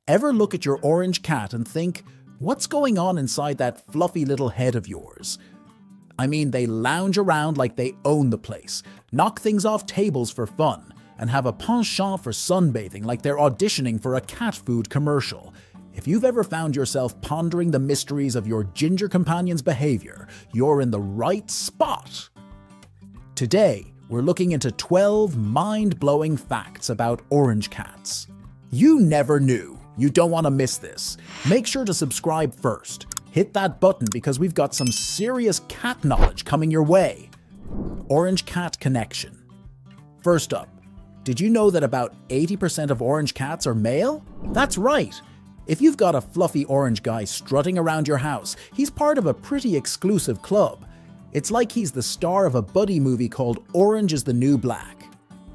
Ever look at your orange cat and think, what's going on inside that fluffy little head of yours? I mean, they lounge around like they own the place, knock things off tables for fun, and have a penchant for sunbathing like they're auditioning for a cat food commercial. If you've ever found yourself pondering the mysteries of your ginger companion's behavior, you're in the right spot. Today, we're looking into 12 mind-blowing facts about orange cats. You never knew. You don't want to miss this. Make sure to subscribe first. Hit that button because we've got some serious cat knowledge coming your way. Orange cat connection. First up, did you know that about 80% of orange cats are male? That's right. If you've got a fluffy orange guy strutting around your house, he's part of a pretty exclusive club. It's like he's the star of a buddy movie called Orange is the New Black.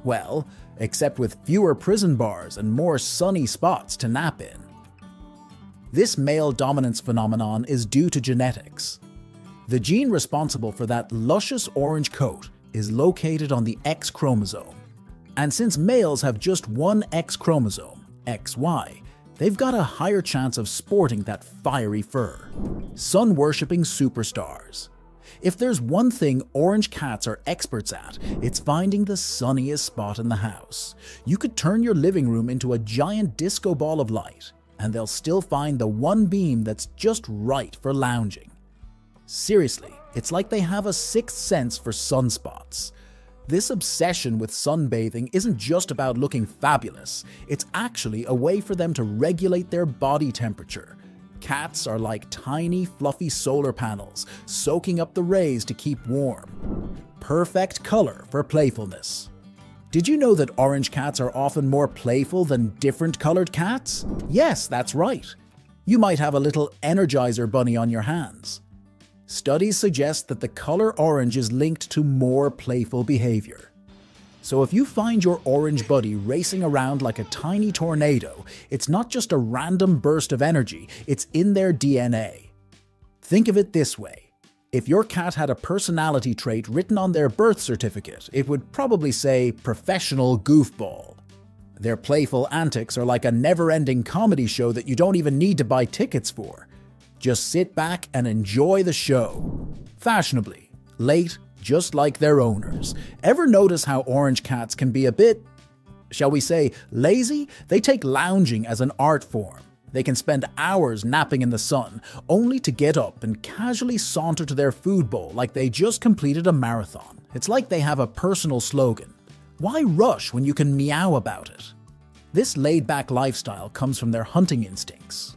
Well, except with fewer prison bars and more sunny spots to nap in. This male dominance phenomenon is due to genetics. The gene responsible for that luscious orange coat is located on the X chromosome. And since males have just one X chromosome, XY, they've got a higher chance of sporting that fiery fur. Sun-worshipping superstars. If there's one thing orange cats are experts at, it's finding the sunniest spot in the house. You could turn your living room into a giant disco ball of light, and they'll still find the one beam that's just right for lounging. Seriously, it's like they have a sixth sense for sunspots. This obsession with sunbathing isn't just about looking fabulous, it's actually a way for them to regulate their body temperature. Cats are like tiny, fluffy solar panels, soaking up the rays to keep warm. Perfect color for playfulness. Did you know that orange cats are often more playful than different colored cats? Yes, that's right. You might have a little Energizer bunny on your hands. Studies suggest that the color orange is linked to more playful behavior. So if you find your orange buddy racing around like a tiny tornado, it's not just a random burst of energy, it's in their DNA. Think of it this way. If your cat had a personality trait written on their birth certificate, it would probably say professional goofball. Their playful antics are like a never-ending comedy show that you don't even need to buy tickets for. Just sit back and enjoy the show. Fashionably, late, just like their owners. Ever notice how orange cats can be a bit, shall we say, lazy? They take lounging as an art form. They can spend hours napping in the sun, only to get up and casually saunter to their food bowl like they just completed a marathon. It's like they have a personal slogan. Why rush when you can meow about it? This laid-back lifestyle comes from their hunting instincts.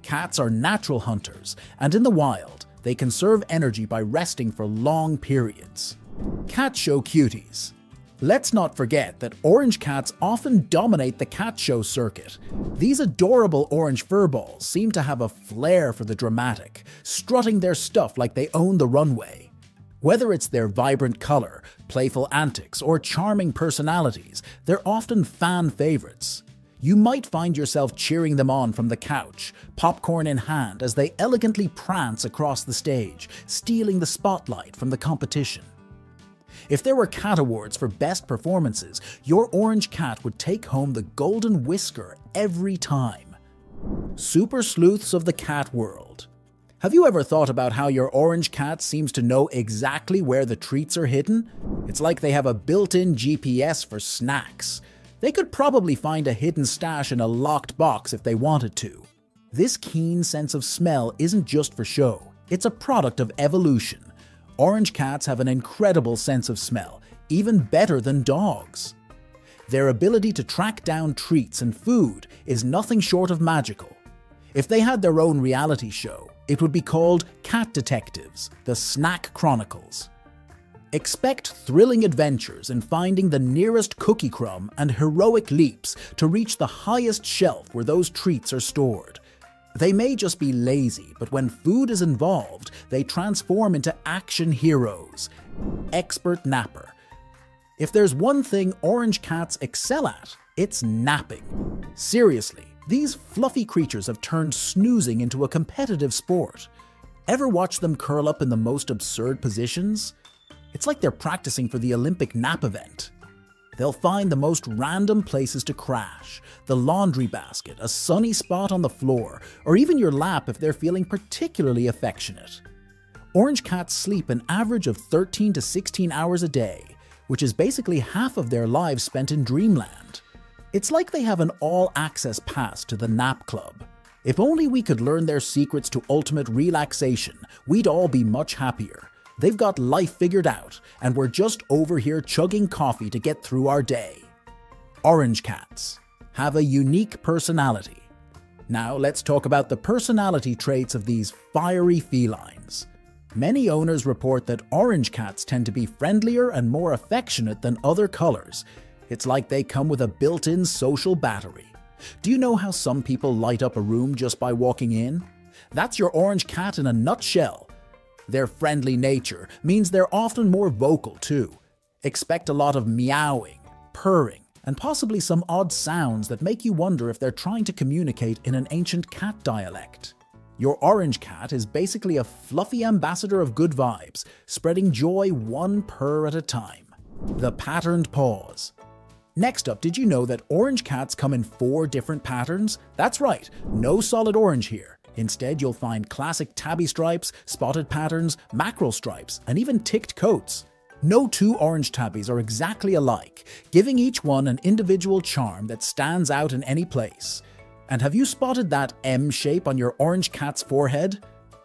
Cats are natural hunters, and in the wild, they conserve energy by resting for long periods. Cat show cuties. Let's not forget that orange cats often dominate the cat show circuit. These adorable orange furballs seem to have a flair for the dramatic, strutting their stuff like they own the runway. Whether it's their vibrant color, playful antics, or charming personalities, they're often fan favorites. You might find yourself cheering them on from the couch, popcorn in hand, as they elegantly prance across the stage, stealing the spotlight from the competition. If there were cat awards for best performances, your orange cat would take home the golden whisker every time. Super sleuths of the cat world. Have you ever thought about how your orange cat seems to know exactly where the treats are hidden? It's like they have a built-in GPS for snacks. They could probably find a hidden stash in a locked box if they wanted to. This keen sense of smell isn't just for show, it's a product of evolution. Orange cats have an incredible sense of smell, even better than dogs. Their ability to track down treats and food is nothing short of magical. If they had their own reality show, it would be called Cat Detectives, the Snack Chronicles. Expect thrilling adventures in finding the nearest cookie crumb and heroic leaps to reach the highest shelf where those treats are stored. They may just be lazy, but when food is involved, they transform into action heroes. Expert napper. If there's one thing orange cats excel at, it's napping. Seriously, these fluffy creatures have turned snoozing into a competitive sport. Ever watch them curl up in the most absurd positions? It's like they're practicing for the Olympic nap event. They'll find the most random places to crash, the laundry basket, a sunny spot on the floor, or even your lap if they're feeling particularly affectionate. Orange cats sleep an average of 13 to 16 hours a day, which is basically half of their lives spent in dreamland. It's like they have an all-access pass to the nap club. If only we could learn their secrets to ultimate relaxation, we'd all be much happier. They've got life figured out, and we're just over here chugging coffee to get through our day. Orange cats have a unique personality. Now let's talk about the personality traits of these fiery felines. Many owners report that orange cats tend to be friendlier and more affectionate than other colors. It's like they come with a built-in social battery. Do you know how some people light up a room just by walking in? That's your orange cat in a nutshell. Their friendly nature means they're often more vocal too. Expect a lot of meowing, purring, and possibly some odd sounds that make you wonder if they're trying to communicate in an ancient cat dialect. Your orange cat is basically a fluffy ambassador of good vibes, spreading joy one purr at a time. The patterned paws. Next up, did you know that orange cats come in 4 different patterns? That's right, no solid orange here. Instead, you'll find classic tabby stripes, spotted patterns, mackerel stripes, and even ticked coats. No 2 orange tabbies are exactly alike, giving each one an individual charm that stands out in any place. And have you spotted that M shape on your orange cat's forehead?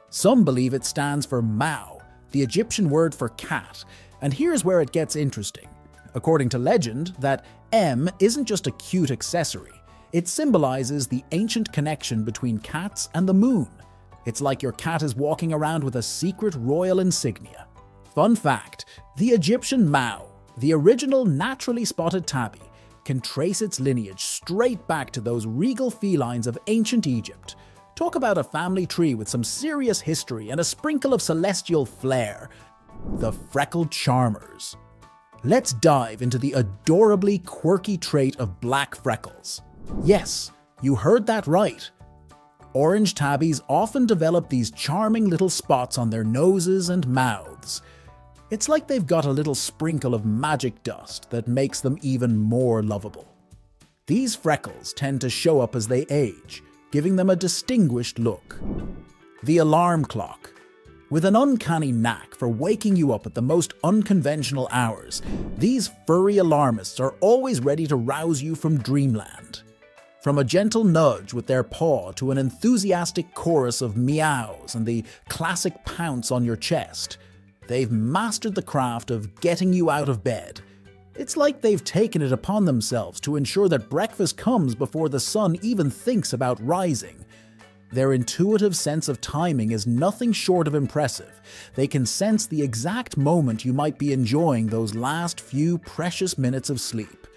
Some believe it stands for Mao, the Egyptian word for cat, and here's where it gets interesting. According to legend, that M isn't just a cute accessory. It symbolizes the ancient connection between cats and the moon. It's like your cat is walking around with a secret royal insignia. Fun fact, the Egyptian Mao, the original naturally spotted tabby, can trace its lineage straight back to those regal felines of ancient Egypt. Talk about a family tree with some serious history and a sprinkle of celestial flair. The freckled charmers. Let's dive into the adorably quirky trait of black freckles. Yes, you heard that right. Orange tabbies often develop these charming little spots on their noses and mouths. It's like they've got a little sprinkle of magic dust that makes them even more lovable. These freckles tend to show up as they age, giving them a distinguished look. The alarm clock. With an uncanny knack for waking you up at the most unconventional hours, these furry alarmists are always ready to rouse you from dreamland. From a gentle nudge with their paw to an enthusiastic chorus of meows and the classic pounce on your chest, they've mastered the craft of getting you out of bed. It's like they've taken it upon themselves to ensure that breakfast comes before the sun even thinks about rising. Their intuitive sense of timing is nothing short of impressive. They can sense the exact moment you might be enjoying those last few precious minutes of sleep.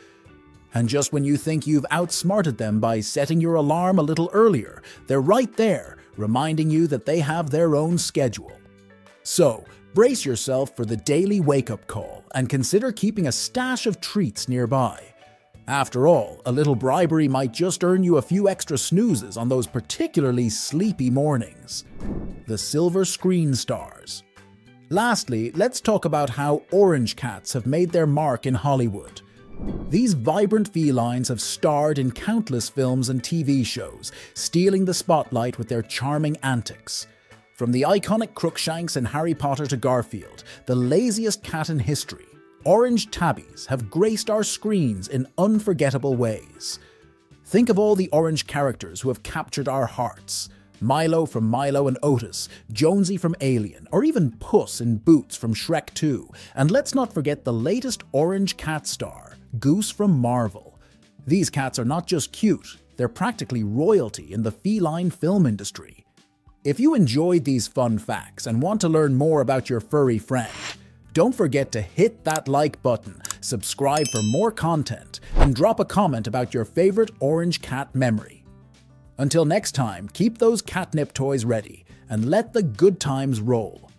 And just when you think you've outsmarted them by setting your alarm a little earlier, they're right there, reminding you that they have their own schedule. So, brace yourself for the daily wake-up call and consider keeping a stash of treats nearby. After all, a little bribery might just earn you a few extra snoozes on those particularly sleepy mornings. The silver screen stars. Lastly, let's talk about how orange cats have made their mark in Hollywood. These vibrant felines have starred in countless films and TV shows, stealing the spotlight with their charming antics. From the iconic Crookshanks in Harry Potter to Garfield, the laziest cat in history, orange tabbies have graced our screens in unforgettable ways. Think of all the orange characters who have captured our hearts. Milo from Milo and Otis, Jonesy from Alien, or even Puss in Boots from Shrek 2. And let's not forget the latest orange cat star, Goose from Marvel. These cats are not just cute, they're practically royalty in the feline film industry. If you enjoyed these fun facts and want to learn more about your furry friend, don't forget to hit that like button, subscribe for more content, and drop a comment about your favorite orange cat memory. Until next time, keep those catnip toys ready and let the good times roll.